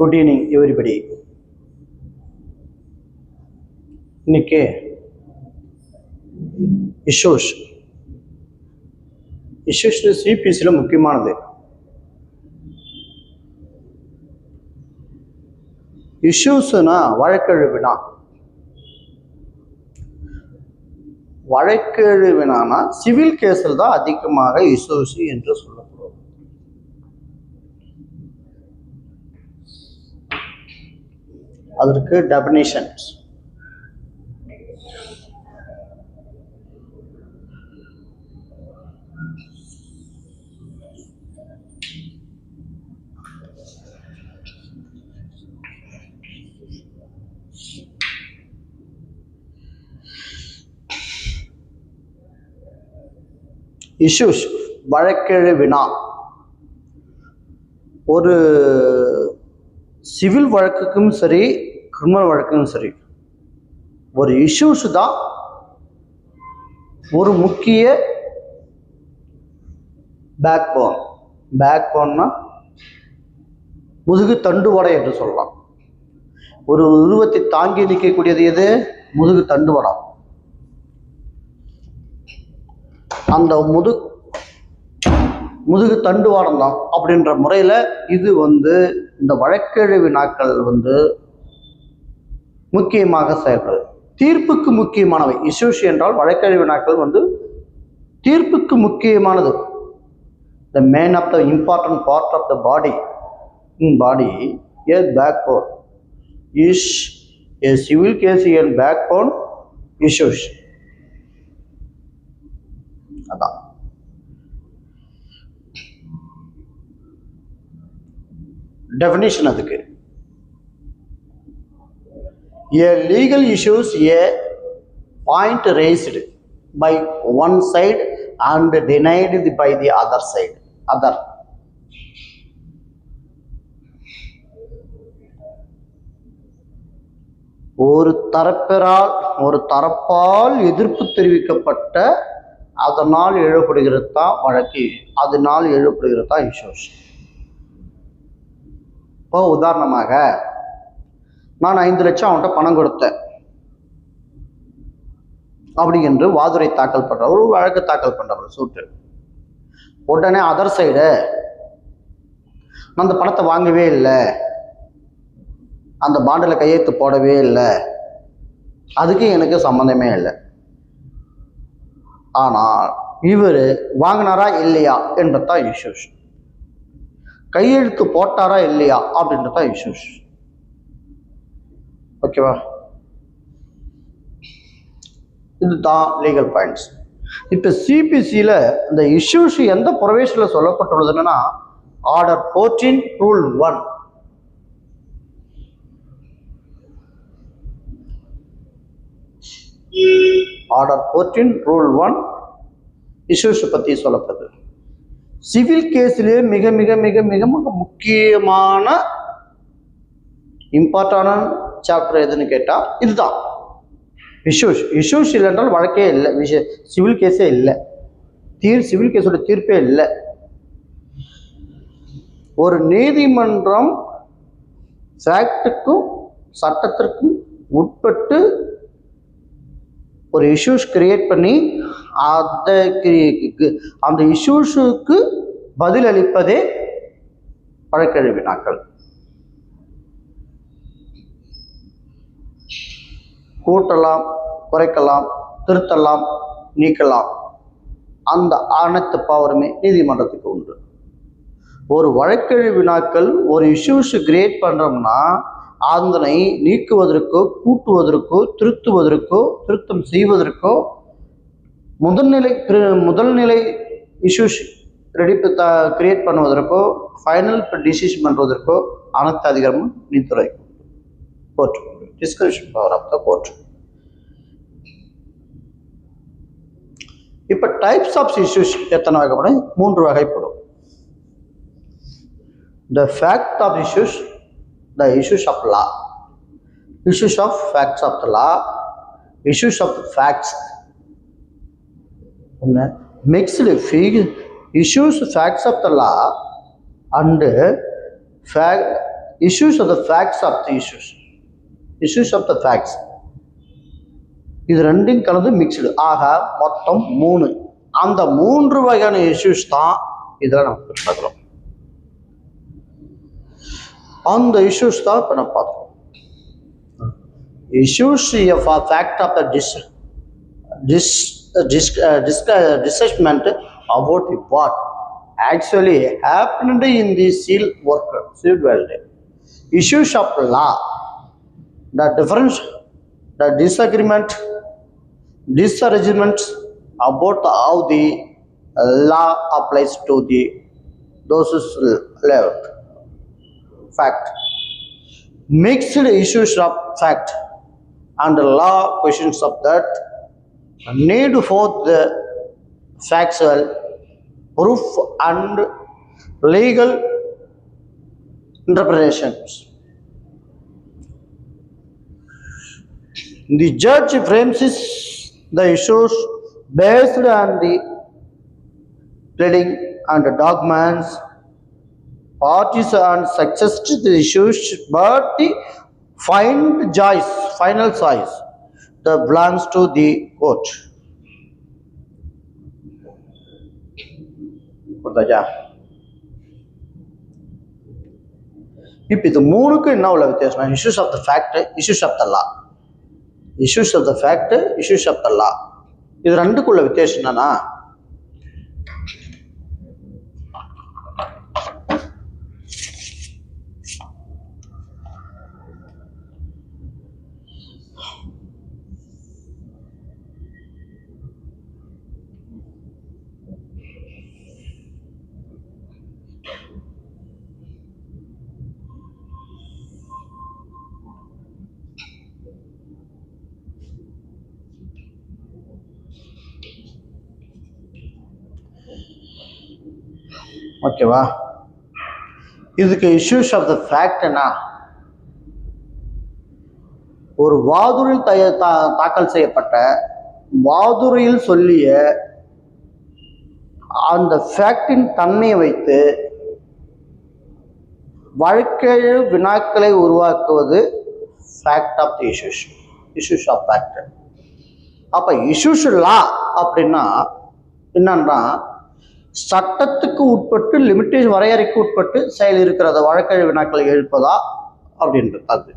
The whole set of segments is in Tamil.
Good evening, everybody. இன்னைக்கு இஷ்யூஸ் சிபிஎஸ்சியில் முக்கியமானது. இஷ்யூஸ்னா வழக்கெழு வினா. வழக்கெழு வினானா சிவில் கேஸில் தான் அதிகமாக இஷ்யூஸ் என்று சொல்லப்படும். அதற்கு டெஃபினிஷன்ஸ். இஷ்யூஸ் வழக்கெழு வினா. ஒரு சிவில் வழக்குக்கும் சரி கிரிமினல் வழக்குக்கும் சரி ஒரு இஷ்யூஸ் தான் ஒரு முக்கிய பேக்போன்னா முதுகு தண்டுவடை என்று சொல்லலாம். ஒரு உருவத்தை தாங்கி நிற்கக்கூடியது எது? முதுகு தண்டுவடம். அந்த முதுகு தண்டுவாடம் தான் அப்படின்ற முறையில் இது இந்த வழக்கெழு வினாக்கள் முக்கியமாக செயல்படுது. தீர்ப்புக்கு முக்கியமானவை இஷ்யூஸ் என்றால் வழக்கெழு வினாக்கள் தீர்ப்புக்கு முக்கியமானது. The man of the important part of the body a backbone is a civil case and backbone issues. அதான் டெஃபினிஷன். அதுக்கு a legal issues a point raised by one side and denied by the other side. ஒரு தரப்பால் எதிர்ப்பு தெரிவிக்கப்பட்ட அதனால் எழுதப்படுகிறது தான் வழக்கு. அதனால் எழுதப்படுகிறது தான் இஷ்யூஸ். இப்போ உதாரணமாக நான் 5 லட்சம் அவன்கிட்ட பணம் கொடுத்தேன் அப்படி என்று வாதுரை தாக்கல் பண்ற ஒரு வழக்கு தாக்கல் பண்ற சூட்டு. உடனே அதர் சைடு நான் அந்த பணத்தை வாங்கவே இல்லை, அந்த பாண்டில் கையெழுத்து போடவே இல்லை, அதுக்கு எனக்கு சம்மந்தமே இல்லை. ஆனால் இவர் வாங்கினாரா இல்லையா என்றதான் இஷ்யூஸ். கையெழுத்து போட்டாரா இல்லையா அப்படின்றதான் இஷ்யூஸ். ஓகேவா? இதுதான் லீகல் பாயிண்ட்ஸ். இப்போ சிபிசியில் இந்த இஷ்யூஸ் எந்த ப்ரொவிஷனில் சொல்லப்பட்டுள்ளதுன்னா order 14 rule 1. Order 14 rule 1 issues பற்றி சொல்லப்படுது. சிவில் கேஸிலே மிக மிக மிக மிக முக்கியமான இம்பார்ட்டன்டான சாப்டர் எதுன்னு கேட்டால் இதுதான் இஷ்யூஸ் இல்லைன்றால் வழக்கே இல்லை, சிவில் கேஸே இல்லை, சிவில் கேஸோட தீர்ப்பே இல்லை. ஒரு நீதிமன்றம் ஃபேக்டுக்கும் சட்டத்திற்கும் உட்பட்டு ஒரு இஷ்யூஸ் கிரியேட் பண்ணி அந்த இஷ்யூஸுக்கு பதில் அளிப்பதே வழக்கெழு வினாக்கள். கூட்டலாம், குறைக்கலாம், திருத்தலாம், நீக்கலாம், அந்த அனைத்து பவருமே நீதிமன்றத்துக்கு உண்டு. ஒரு வழக்கெழு வினாக்கள் ஒரு இஷ்யூஸ் கிரியேட் பண்ணுறோம்னா அதனை நீக்குவதற்கோ கூட்டுவதற்கோ திருத்துவதற்கோ திருத்தம் செய்வதற்கோ முதல்நிலை இஷ்யூஸ் கிரியேட் பண்ணுவதற்கோ ஃபைனல் டிசிஷன் பண்ணுவதற்கோ அனைத்து அதிகாரமும் நீதித்துறை court. Description power of the court. இப்போ டைப்ஸ் ஆஃப் இஷ்யூஸ் எத்தனை வகைப்படும்? 3 வகைப்படும். The fact of issues, the issues of law, issues of facts of the law, issues of the facts, mixed issues facts of the law and issues of the facts of the issues of the facts. இது ரெண்டும் கலந்து மிக்ஸ்டு ஆக மொத்தம் 3. அந்த 3 வகையான இஷ்யூஸ் தான் இதில் நம்ம பார்க்குறோம். அந்த இஷ்யூஸ் தான் இப்போ நம்ம பார்க்குறோம். issues of a fact of the disagreement about what actually happened in the seal world. Issues of law, the difference, the disagreement about how the law applies to those left. Fact. Mixed issues of fact and law questions of that need for the factual proof and legal interpretations. The judge frames the issues based on the pleading and documents. Parties and success to the issues, but the final choice that belongs to the court. இப்போ இது 3க்கு என்ன உள்ள வித்தியாசம்? Issues of the fact, issues of the law. Issues of the fact, issues of the law. இது ரெண்டுக்குள்ள வித்தியாசம் என்னன்னா, ஓகேவா? இதுக்கு இஷ்யூஸ் ஆஃப் த ஃபேக்ட்னா, ஒரு வாதுரில் தாக்கல் செய்யப்பட்ட வாதுரையில் சொல்லிய அந்த ஃபேக்டின் தன்மையை வைத்து வழக்கெழு வினாக்களை உருவாக்குவது fact of the issues of fact. அப்ப இஷ்யூஸ் லா அப்படின்னா என்னன்னா, சட்டத்துக்கு உட்பட்டு லிமிட்டேஷன் வரையறைக்கு உட்பட்டு செயல் இருக்கிறத வழக்கெழு வினாக்களை எழுப்பதா அப்படின்றது. அது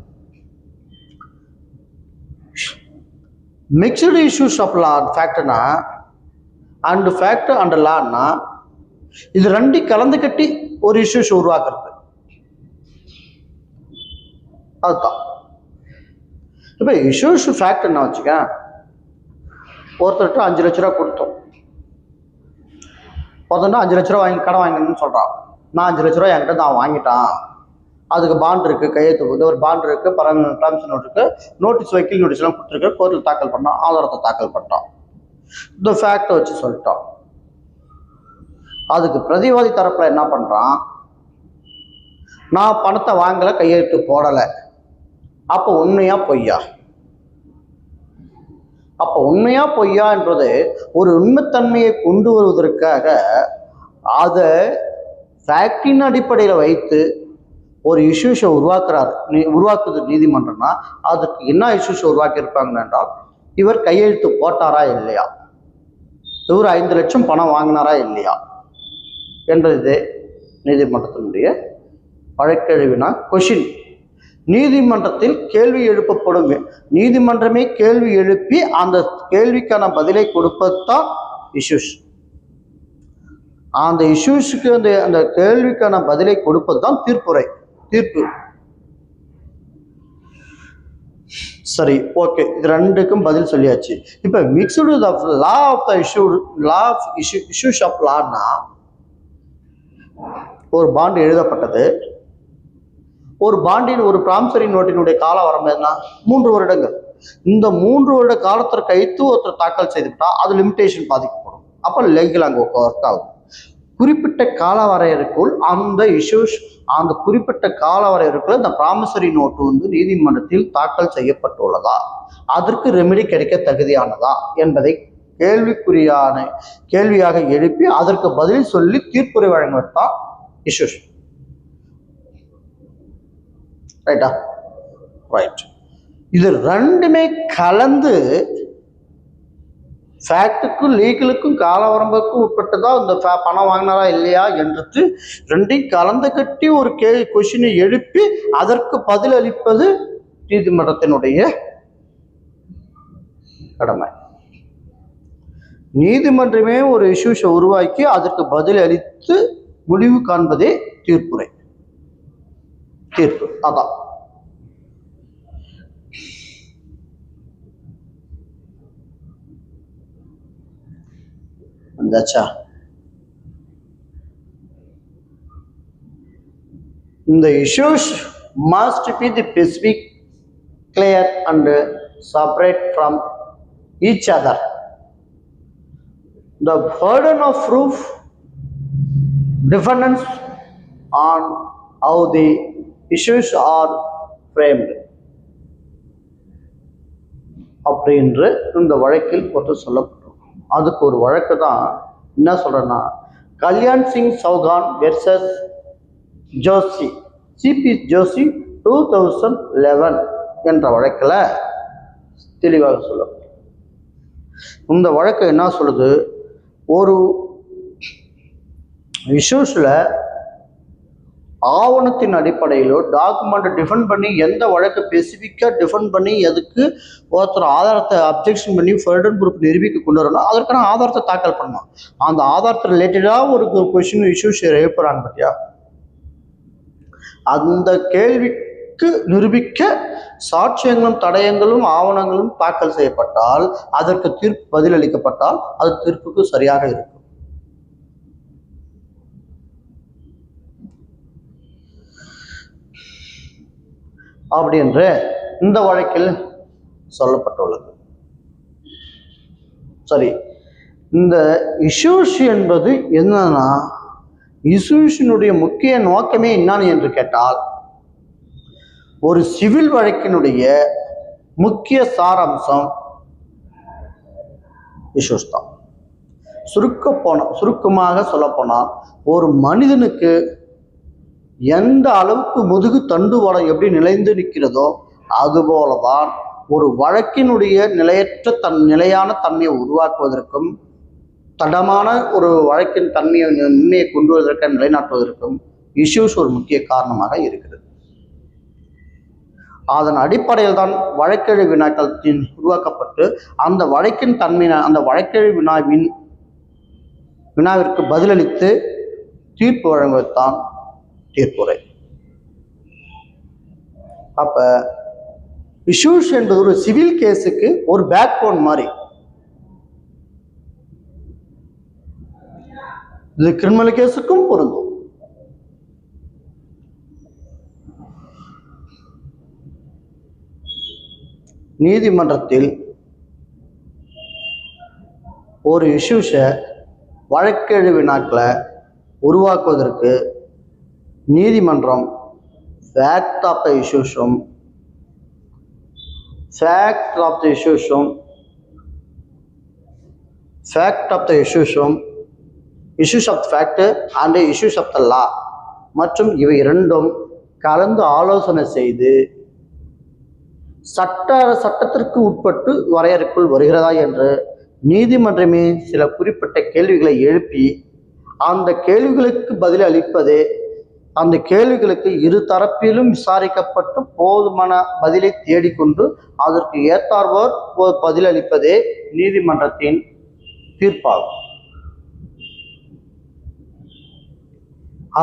மிக்சடு இஷ்யூஸ் ஆஃப் லா ஃபேக்ட்னா அண்ட் ஃபேக்ட் அண்ட் லான்னா இது ரெண்டையும் கலந்து கட்டி ஒரு இஷ்யூஸ் உருவாக்குறது. அதுதான் இப்போ இஷ்யூஸ் ஃபேக்ட் என்ன வச்சுக்க, ஒருத்தர்கிட்ட 5 லட்ச ரூபா கொடுத்தோம். ஒருத்தன்ட்டு 5 லட்ச ரூபா கடன் வாங்கினு சொல்கிறான். நான் 5 லட்ச ரூபா என்கிட்ட நான் வாங்கிட்டான், அதுக்கு பாண்ட் இருக்குது, கையெழுத்து போகுது, ஒரு பாண்ட் இருக்குது, பர்மிஷன் நோட் இருக்குது, நோட்டீஸ் வக்கீல் நோட்டீஸ்லாம் கொடுத்துருக்கு, கோர்ட்டில் தாக்கல் பண்ணான், ஆதாரத்தை தாக்கல் பண்ணிட்டான், இந்த ஃபேக்டை வச்சு சொல்லிட்டான். அதுக்கு பிரதிவாதி தரப்பில் என்ன பண்ணுறான், நான் பணத்தை வாங்கலை, கையெழுத்து போடலை. அப்போ உண்மையா பொய்யா? அப்போ உண்மையா பொய்யா என்பது ஒரு உண்மைத்தன்மையை கொண்டு வருவதற்காக அதை ஃபேக்டின் அடிப்படையில் வைத்து ஒரு இஷ்யூஸை உருவாக்குது நீதிமன்றம்னா, அதுக்கு என்ன இஷ்யூஸை உருவாக்கியிருப்பாங்க என்றால், இவர் கையெழுத்து போட்டாரா இல்லையா, இவர் 5 லட்சம் பணம் வாங்கினாரா இல்லையா என்றது நீதிமன்றத்தினுடைய வழக்கெழுவினா கொஷின். நீதிமன்றத்தில் கேள்வி எழுப்பப்படும், நீதிமன்றமே கேள்வி எழுப்பி அந்த கேள்விக்கான பதிலை கொடுப்பது தான் இஷ்யூஸ். அந்த இஷ்யூஸுக்கு அந்த கேள்விக்கான பதிலை கொடுப்பது தான் தீர்ப்பு. சரி, ஓகே, இது ரெண்டுக்கும் பதில் சொல்லியாச்சு. இப்போ mixed law of the issues of லான்னா, ஒரு பாண்ட் எழுதப்பட்டது. ஒரு பாண்டின் ஒரு ப்ராமிசரி நோட்டினுடைய கால வரம்புனா 3 வருடங்கள். இந்த 3 வருட காலத்திற்கு கழித்து ஒருத்தர் தாக்கல் செய்துவிட்டா அது லிமிட்டேஷன் பாதிக்கப்படும். அப்போ லீகல் அங்கே ஒர்க் ஆகும். குறிப்பிட்ட கால வரையறைக்குள் அந்த இஷ்யூஸ், அந்த குறிப்பிட்ட கால வரையறைக்குள் இந்த ப்ராமிசரி நோட்டு நீதிமன்றத்தில் தாக்கல் செய்யப்பட்டுள்ளதா, அதற்கு ரெமெடி கிடைக்க தகுதியானதா என்பதை கேள்வியாக எழுப்பி அதற்கு பதில் சொல்லி தீர்ப்புரை வழங்குவது தான் இஷ்யூஸ். ரைட்டா? ரைட். இது ரெண்டுமே கலந்து ஃபேக்டுக்கும் லீகலுக்கும் காலவரம்புக்கும் உட்பட்டுதான் இந்த பணம் வாங்கினாரா இல்லையா என்றது ரெண்டையும் கலந்து கட்டி ஒரு கொஸ்டினை எழுப்பி அதற்கு பதில் அளிப்பது நீதிமன்றத்தினுடைய கடமை. நீதிமன்றமே ஒரு இஷ்யூஸை உருவாக்கி அதற்கு பதில் அளித்து முடிவு காண்பதே தீர்ப்புரை. தீர்ப்பு அதான். வந்தாச்சா? இந்த issues must be the specific, clear and separate from each other. The burden of proof depends on how the issues are framed. அப்படின்ற இந்த வழக்கில் ஒருத்தர் சொல்லப்படும். அதுக்கு ஒரு வழக்கு தான் என்ன சொல்றேன்னா, கல்யாண் சிங் சௌகான் வெர்சஸ் ஜோஷி, சிபி ஜோஷி 2011 என்ற வழக்கில் தெளிவாக சொல்லப்படும். இந்த வழக்கு என்ன சொல்லுது, ஒரு இஷ்யூஸில் ஆவணத்தின் அடிப்படையிலோ டாக்குமெண்ட்டை டிஃபெண்ட் பண்ணி எந்த வழக்கு ஸ்பெசிஃபிக்காக டிஃபெண்ட் பண்ணி எதுக்கு ஒருத்தர் ஆதாரத்தை அப்ஜெக்ஷன் பண்ணி ஃபர்தர் ப்ரூஃப் நிரூபிக்க கொண்டு வரணும், அதற்கான ஆதாரத்தை தாக்கல் பண்ணணும். அந்த ஆதாரத்தை ரிலேட்டடாக ஒரு கொஸ்டின் இஷ்யூஸ் எழுப்புறாங்க பார்த்தியா, அந்த கேள்விக்கு நிரூபிக்க சாட்சியங்களும் தடயங்களும் ஆவணங்களும் தாக்கல் செய்யப்பட்டால் அதற்கு தீர்ப்பு பதிலளிக்கப்பட்டால் அது தீர்ப்புக்கு சரியாக இருக்கும். அப்படி என்று இந்த வழக்கில் சொல்லப்பட்டுள்ளது. சரி, இந்த இஷ்யூஸ் என்பது என்னன்னா, இஷ்யூஷனுடைய முக்கிய நோக்கமே என்னன்னு என்று கேட்டால், ஒரு சிவில் வழக்கினுடைய முக்கிய சாராம்சம் இஷ்யூஸ் தான். சுருக்கமாக சொல்லப்போனால், ஒரு மனிதனுக்கு எந்த அளவுக்கு முதுகு தண்டுவடம் எப்படி நிலைந்து நிற்கிறதோ அதுபோலதான் ஒரு வழக்கினுடைய நிலையான தன்மையை உருவாக்குவதற்கும் தடமான ஒரு வழக்கின் தன்மையை கொண்டு வருவதற்கு நிலைநாட்டுவதற்கும் இஷ்யூஸ் ஒரு முக்கிய காரணமாக இருக்கிறது. அதன் அடிப்படையில் தான் வழக்கெழு வினாக்கள் உருவாக்கப்பட்டு அந்த வழக்கின் அந்த வழக்கெழு வினாவிற்கு பதிலளித்து தீர்ப்பு வழங்குவதுதான் தீர்ப்புரை. அப்ப இஷ்யூஸ் என்பது ஒரு சிவில் கேஸுக்கு ஒரு பேக் போன் மாதிரி. இது கிரிமினல் கேஸுக்கும் பொருந்தும். நீதிமன்றத்தில் ஒரு இஷ்யூஸை வழக்கெழு வினாக்களை உருவாக்குவதற்கு நீதிமன்றம் ஃபேக்ட் ஆஃப் த இஷ்யூஸும் issues of fact and issues of the law மற்றும் இவை இரண்டும் கலந்து ஆலோசனை செய்து சட்டத்திற்கு உட்பட்டு வரையறைக்குள் வருகிறதா என்று நீதிமன்றமே சில குறிப்பிட்ட கேள்விகளை எழுப்பி அந்த கேள்விகளுக்கு பதில் அளிப்பதே, அந்த கேள்விகளுக்கு இரு தரப்பிலும் விசாரிக்கப்பட்டு போதுமான பதிலை தேடிக்கொண்டு அதற்கு ஏற்றாற்போல் பதிலளிப்பதே நீதிமன்றத்தின் தீர்ப்பாகும்.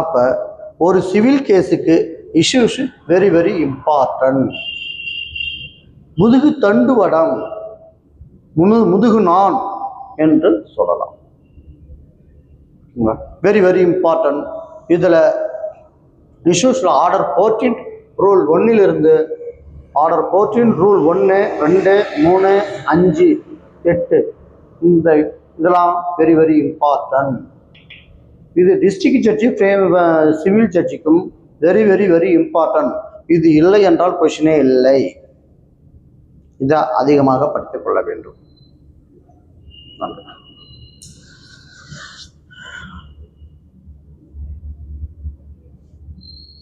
அப்ப ஒரு சிவில் கேஸுக்கு இஷ்யூஸ் வெரி வெரி இம்பார்ட்டன்ட். முதுகு தண்டுவடம், முதுகு நான் என்று சொல்லலாம். Very very important. இதில் இஷ்யூஸில் ஆர்டர் 14 ரூல் 1 ஆர்டர் 14 ரூல் 1, 2, 3, 5, 8 இதெல்லாம் வெரி வெரி இம்பார்ட்டன்ட். இது டிஸ்ட்ரிக்ட் ஜட்ஜி சிவில் ஜட்ஜிக்கும் வெரி வெரி வெரி இம்பார்ட்டன்ட். இது இல்லை என்றால் கொஸ்டினே இல்லை. இதை அதிகமாக படித்துக் கொள்ள வேண்டும்.